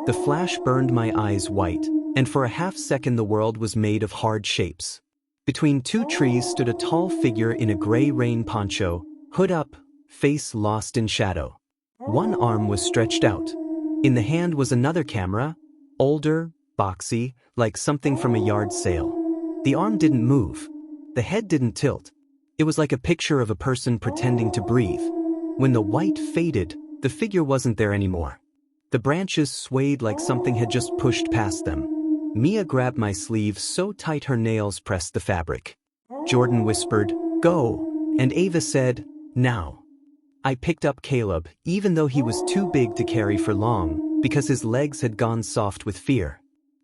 The flash burned my eyes white, and for a half-second the world was made of hard shapes. Between two trees stood a tall figure in a gray rain poncho, hood up, face lost in shadow. One arm was stretched out. In the hand was another camera, older, boxy, like something from a yard sale. The arm didn't move. The head didn't tilt. It was like a picture of a person pretending to breathe. When the white faded, the figure wasn't there anymore. The branches swayed like something had just pushed past them. Mia grabbed my sleeve so tight her nails pressed the fabric. Jordan whispered, "Go," and Ava said, "Now." I picked up Caleb, even though he was too big to carry for long, because his legs had gone soft with fear.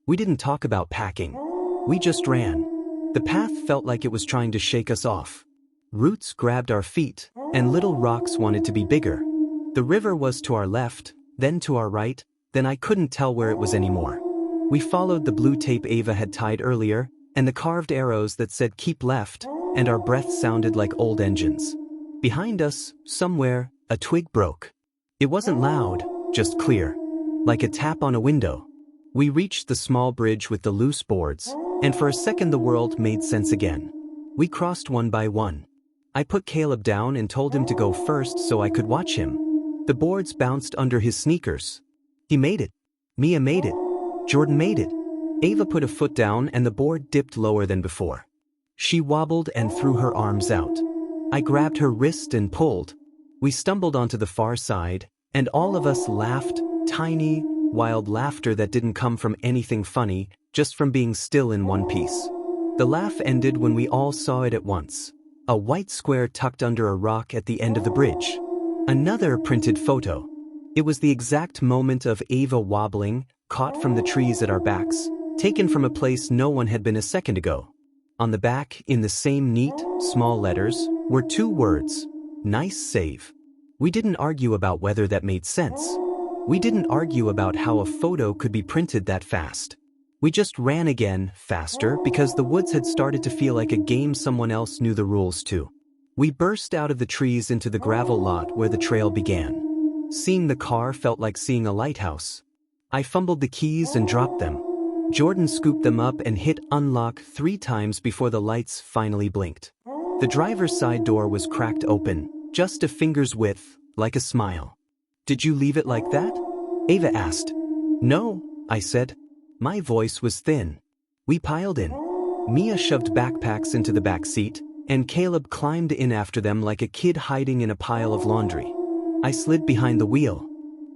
We didn't talk about packing. We just ran. The path felt like it was trying to shake us off. Roots grabbed our feet, and little rocks wanted to be bigger. The river was to our left, then to our right, then I couldn't tell where it was anymore. We followed the blue tape Ava had tied earlier, and the carved arrows that said keep left, and our breath sounded like old engines. Behind us, somewhere, a twig broke. It wasn't loud, just clear, like a tap on a window. We reached the small bridge with the loose boards, and for a second the world made sense again. We crossed one by one. I put Caleb down and told him to go first so I could watch him. The boards bounced under his sneakers. He made it. Mia made it. Jordan made it. Ava put a foot down and the board dipped lower than before. She wobbled and threw her arms out. I grabbed her wrist and pulled. We stumbled onto the far side, and all of us laughed, tiny, wild laughter that didn't come from anything funny, just from being still in one piece. The laugh ended when we all saw it at once. A white square tucked under a rock at the end of the bridge. Another printed photo. It was the exact moment of Ava wobbling, caught from the trees at our backs, taken from a place no one had been a second ago. On the back, in the same neat, small letters, were two words: "Nice save." We didn't argue about whether that made sense. We didn't argue about how a photo could be printed that fast. We just ran again, faster, because the woods had started to feel like a game someone else knew the rules to. We burst out of the trees into the gravel lot where the trail began. Seeing the car felt like seeing a lighthouse. I fumbled the keys and dropped them. Jordan scooped them up and hit unlock 3 times before the lights finally blinked. The driver's side door was cracked open, just a finger's width, like a smile. "Did you leave it like that?" Ava asked. "No," I said. My voice was thin. We piled in. Mia shoved backpacks into the back seat, and Caleb climbed in after them like a kid hiding in a pile of laundry. I slid behind the wheel.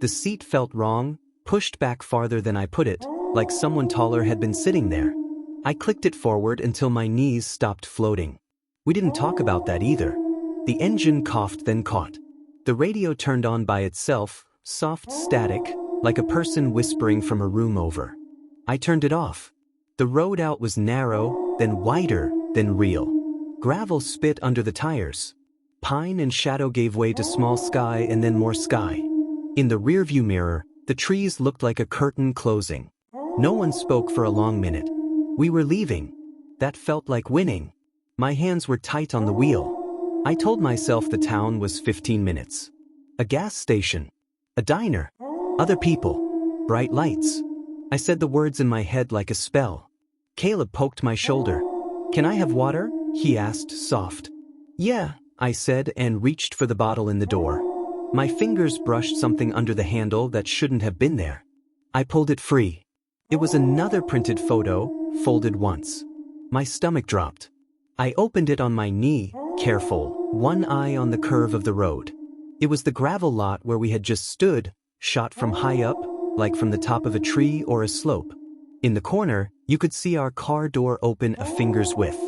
The seat felt wrong, pushed back farther than I put it, like someone taller had been sitting there. I clicked it forward until my knees stopped floating. We didn't talk about that either. The engine coughed then caught. The radio turned on by itself, soft static, like a person whispering from a room over. I turned it off. The road out was narrow, then wider, then real. Gravel spit under the tires. Pine and shadow gave way to small sky and then more sky. In the rearview mirror, the trees looked like a curtain closing. No one spoke for a long minute. We were leaving. That felt like winning. My hands were tight on the wheel. I told myself the town was 15 minutes. A gas station. A diner. Other people. Bright lights. I said the words in my head like a spell. Caleb poked my shoulder. "Can I have water?" he asked, soft. "Yeah," I said and reached for the bottle in the door. My fingers brushed something under the handle that shouldn't have been there. I pulled it free. It was another printed photo, folded once. My stomach dropped. I opened it on my knee, careful, one eye on the curve of the road. It was the gravel lot where we had just stood, shot from high up, like from the top of a tree or a slope. In the corner, you could see our car door open a finger's width.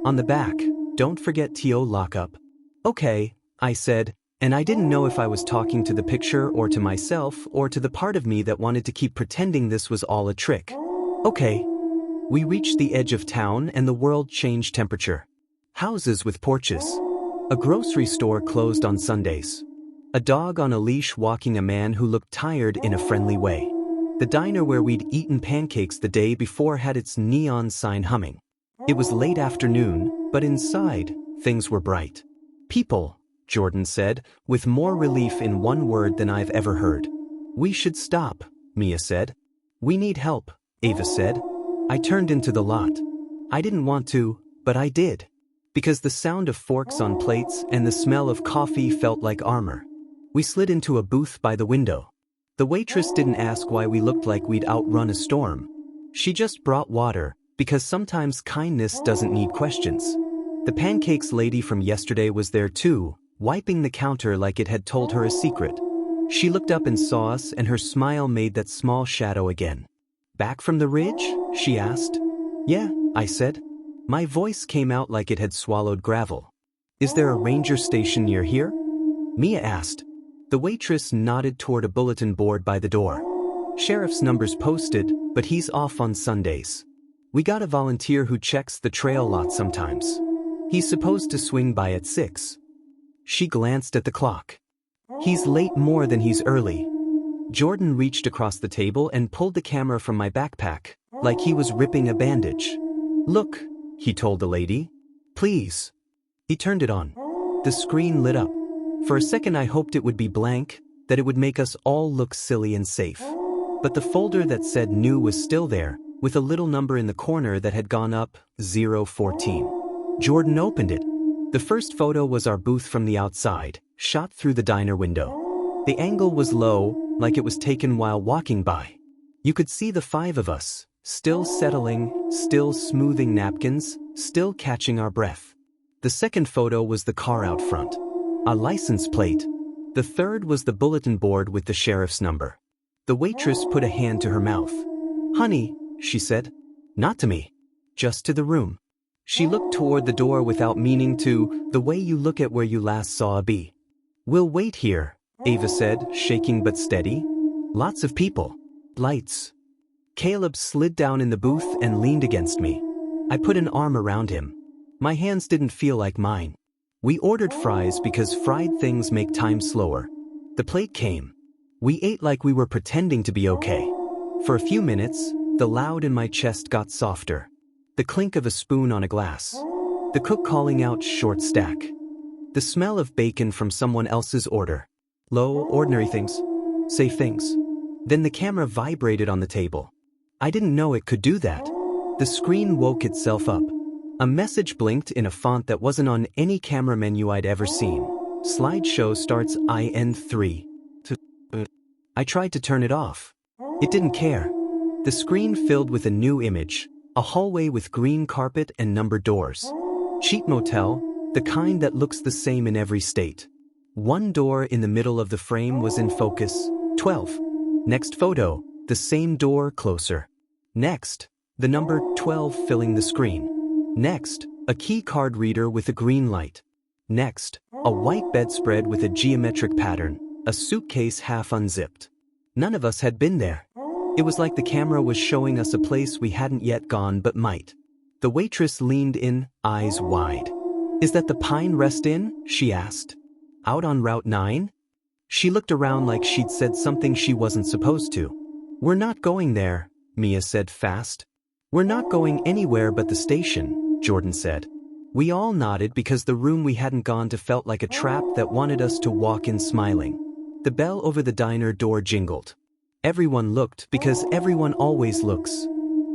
On the back, "Don't forget TO lockup." "Okay," I said, and I didn't know if I was talking to the picture or to myself or to the part of me that wanted to keep pretending this was all a trick. "Okay." We reached the edge of town and the world changed temperature. Houses with porches. A grocery store closed on Sundays. A dog on a leash walking a man who looked tired in a friendly way. The diner where we'd eaten pancakes the day before had its neon sign humming. It was late afternoon, but inside, things were bright. "People," Jordan said, with more relief in one word than I've ever heard. "We should stop," Mia said. "We need help," Ava said. I turned into the lot. I didn't want to, but I did. Because the sound of forks on plates and the smell of coffee felt like armor. We slid into a booth by the window. The waitress didn't ask why we looked like we'd outrun a storm. She just brought water, because sometimes kindness doesn't need questions. The pancakes lady from yesterday was there too, wiping the counter like it had told her a secret. She looked up and saw us, and her smile made that small shadow again. "Back from the ridge?" she asked. "Yeah," I said. My voice came out like it had swallowed gravel. "Is there a ranger station near here?" Mia asked. The waitress nodded toward a bulletin board by the door. "Sheriff's number's posted, but he's off on Sundays. We got a volunteer who checks the trail lot sometimes. He's supposed to swing by at 6. She glanced at the clock. "He's late more than he's early." Jordan reached across the table and pulled the camera from my backpack, like he was ripping a bandage. "Look," he told the lady. "Please." He turned it on. The screen lit up. For a second I hoped it would be blank, that it would make us all look silly and safe. But the folder that said new was still there, with a little number in the corner that had gone up, 014. Jordan opened it. The first photo was our booth from the outside, shot through the diner window. The angle was low, like it was taken while walking by. You could see the 5 of us, still settling, still smoothing napkins, still catching our breath. The second photo was the car out front. A license plate. The third was the bulletin board with the sheriff's number. The waitress put a hand to her mouth. "Honey," she said. "Not to me. Just to the room." She looked toward the door without meaning to, the way you look at where you last saw a bee. "We'll wait here," Ava said, shaking but steady. "Lots of people. Lights." Caleb slid down in the booth and leaned against me. I put an arm around him. My hands didn't feel like mine. We ordered fries because fried things make time slower. The plate came. We ate like we were pretending to be okay. For a few minutes, the loud in my chest got softer. The clink of a spoon on a glass. The cook calling out "short stack." The smell of bacon from someone else's order. Low, ordinary things. Safe things. Then the camera vibrated on the table. I didn't know it could do that. The screen woke itself up. A message blinked in a font that wasn't on any camera menu I'd ever seen. "Slideshow starts in 3. I tried to turn it off. It didn't care. The screen filled with a new image, a hallway with green carpet and numbered doors. Cheap motel, the kind that looks the same in every state. One door in the middle of the frame was in focus, 12. Next photo, the same door closer. Next, the number 12 filling the screen. Next, a key card reader with a green light. Next, a white bedspread with a geometric pattern, a suitcase half unzipped. None of us had been there. It was like the camera was showing us a place we hadn't yet gone but might. The waitress leaned in, eyes wide. "Is that the Pine Rest Inn?" she asked. "Out on Route 9? She looked around like she'd said something she wasn't supposed to. "We're not going there," Mia said fast. "We're not going anywhere but the station," Jordan said. We all nodded because the room we hadn't gone to felt like a trap that wanted us to walk in smiling. The bell over the diner door jingled. Everyone looked because everyone always looks.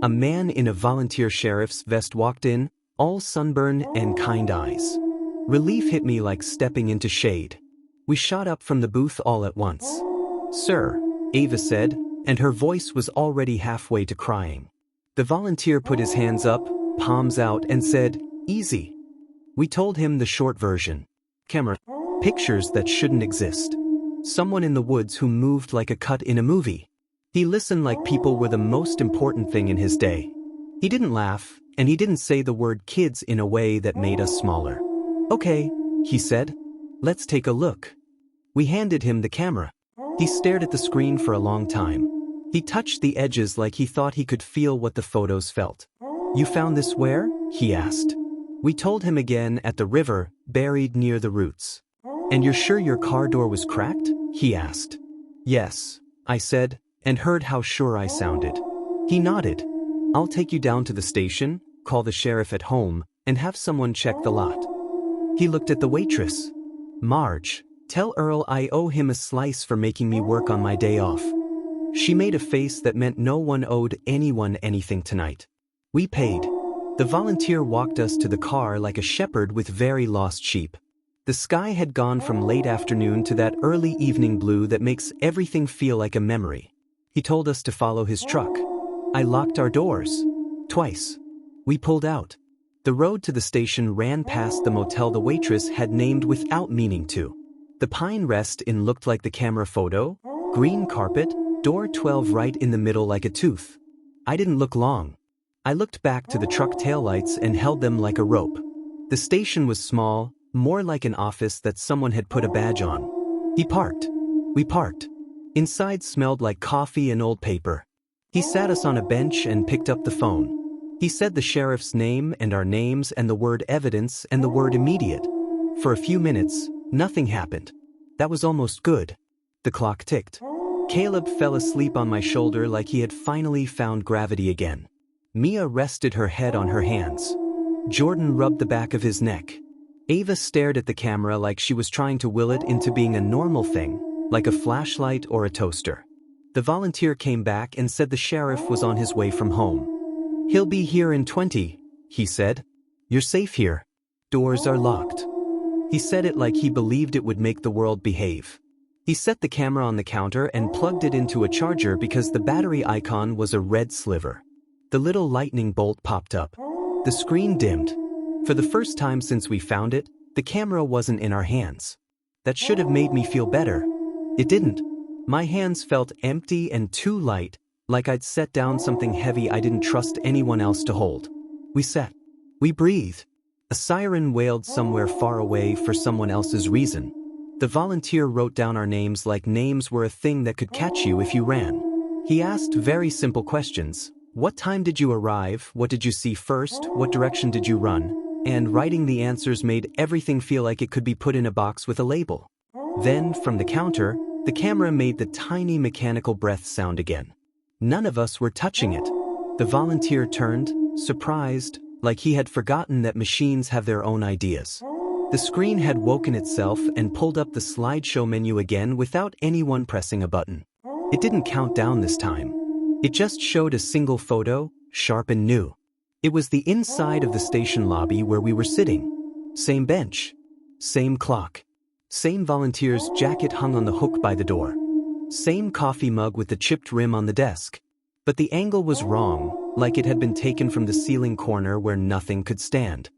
A man in a volunteer sheriff's vest walked in, all sunburn and kind eyes. Relief hit me like stepping into shade. We shot up from the booth all at once. "Sir," Ava said, and her voice was already halfway to crying. The volunteer put his hands up, palms out, and said, "Easy." We told him the short version. Camera. Pictures that shouldn't exist. Someone in the woods who moved like a cut in a movie. He listened like people were the most important thing in his day. He didn't laugh, and he didn't say the word kids in a way that made us smaller. "Okay," he said. "Let's take a look." We handed him the camera. He stared at the screen for a long time. He touched the edges like he thought he could feel what the photos felt. "You found this where?" he asked. We told him again, at the river, buried near the roots. "And you're sure your car door was cracked?" he asked. "Yes," I said, and heard how sure I sounded. He nodded. "I'll take you down to the station, call the sheriff at home, and have someone check the lot." He looked at the waitress. "Marge, tell Earl I owe him a slice for making me work on my day off." She made a face that meant no one owed anyone anything tonight. We paid. The volunteer walked us to the car like a shepherd with very lost sheep. The sky had gone from late afternoon to that early evening blue that makes everything feel like a memory. He told us to follow his truck. I locked our doors. Twice. We pulled out. The road to the station ran past the motel the waitress had named without meaning to. The Pine Rest Inn looked like the camera photo, green carpet, door 12 right in the middle like a tooth. I didn't look long. I looked back to the truck taillights and held them like a rope. The station was small, more like an office that someone had put a badge on. He parked. We parked. Inside smelled like coffee and old paper. He sat us on a bench and picked up the phone. He said the sheriff's name and our names and the word evidence and the word immediate. For a few minutes, nothing happened. That was almost good. The clock ticked. Caleb fell asleep on my shoulder like he had finally found gravity again. Mia rested her head on her hands. Jordan rubbed the back of his neck. Ava stared at the camera like she was trying to will it into being a normal thing, like a flashlight or a toaster. The volunteer came back and said the sheriff was on his way from home. "He'll be here in 20, he said. "You're safe here. Doors are locked." He said it like he believed it would make the world behave. He set the camera on the counter and plugged it into a charger because the battery icon was a red sliver. The little lightning bolt popped up. The screen dimmed. For the first time since we found it, the camera wasn't in our hands. That should have made me feel better. It didn't. My hands felt empty and too light, like I'd set down something heavy I didn't trust anyone else to hold. We sat. We breathed. A siren wailed somewhere far away for someone else's reason. The volunteer wrote down our names like names were a thing that could catch you if you ran. He asked very simple questions. What time did you arrive? What did you see first? What direction did you run? And writing the answers made everything feel like it could be put in a box with a label. Then, from the counter, the camera made the tiny mechanical breath sound again. None of us were touching it. The volunteer turned, surprised, like he had forgotten that machines have their own ideas. The screen had woken itself and pulled up the slideshow menu again without anyone pressing a button. It didn't count down this time. It just showed a single photo, sharp and new. It was the inside of the station lobby where we were sitting. Same bench. Same clock. Same volunteer's jacket hung on the hook by the door. Same coffee mug with the chipped rim on the desk. But the angle was wrong, like it had been taken from the ceiling corner where nothing could stand.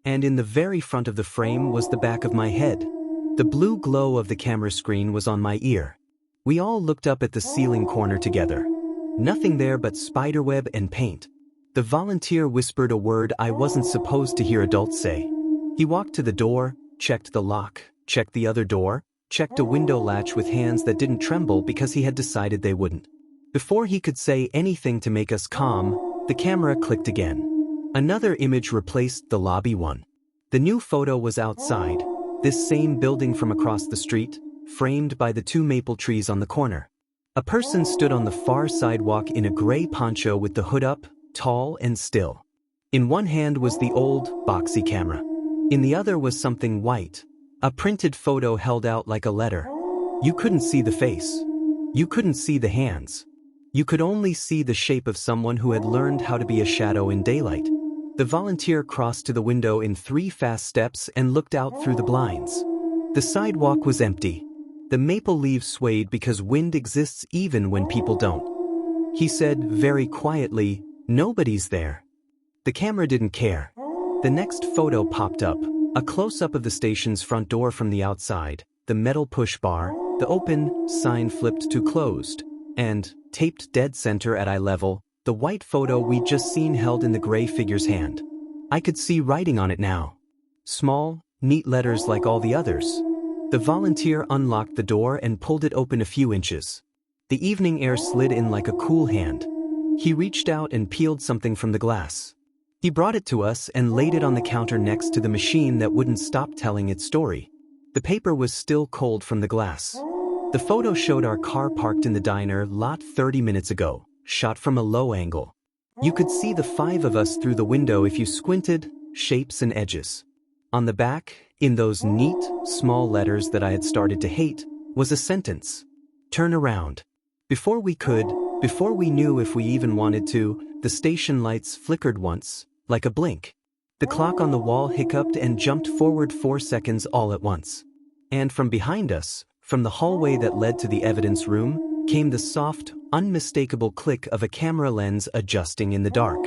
And in the very front of the frame was the back of my head. The blue glow of the camera screen was on my ear. We all looked up at the ceiling corner together. Nothing there but spiderweb and paint. The volunteer whispered a word I wasn't supposed to hear adults say. He walked to the door, checked the lock, checked the other door, checked a window latch with hands that didn't tremble because he had decided they wouldn't. Before he could say anything to make us calm, the camera clicked again. Another image replaced the lobby one. The new photo was outside, this same building from across the street, framed by the two maple trees on the corner. A person stood on the far sidewalk in a gray poncho with the hood up, tall and still. In one hand was the old, boxy camera. In the other was something white, a printed photo held out like a letter. You couldn't see the face. You couldn't see the hands. You could only see the shape of someone who had learned how to be a shadow in daylight. The volunteer crossed to the window in 3 fast steps and looked out through the blinds. The sidewalk was empty. The maple leaves swayed because wind exists even when people don't. He said very quietly, "Nobody's there." The camera didn't care. The next photo popped up, a close-up of the station's front door from the outside, the metal push bar, the open sign flipped to closed, and, taped dead center at eye level, the white photo we'd just seen held in the gray figure's hand. I could see writing on it now. Small, neat letters like all the others. The volunteer unlocked the door and pulled it open a few inches. The evening air slid in like a cool hand. He reached out and peeled something from the glass. He brought it to us and laid it on the counter next to the machine that wouldn't stop telling its story. The paper was still cold from the glass. The photo showed our car parked in the diner lot 30 minutes ago. Shot from a low angle. You could see the 5 of us through the window if you squinted, shapes and edges. On the back, in those neat, small letters that I had started to hate, was a sentence. "Turn around." Before we knew if we even wanted to, the station lights flickered once, like a blink. The clock on the wall hiccuped and jumped forward 4 seconds all at once. And from behind us, from the hallway that led to the evidence room, came the soft, unmistakable click of a camera lens adjusting in the dark.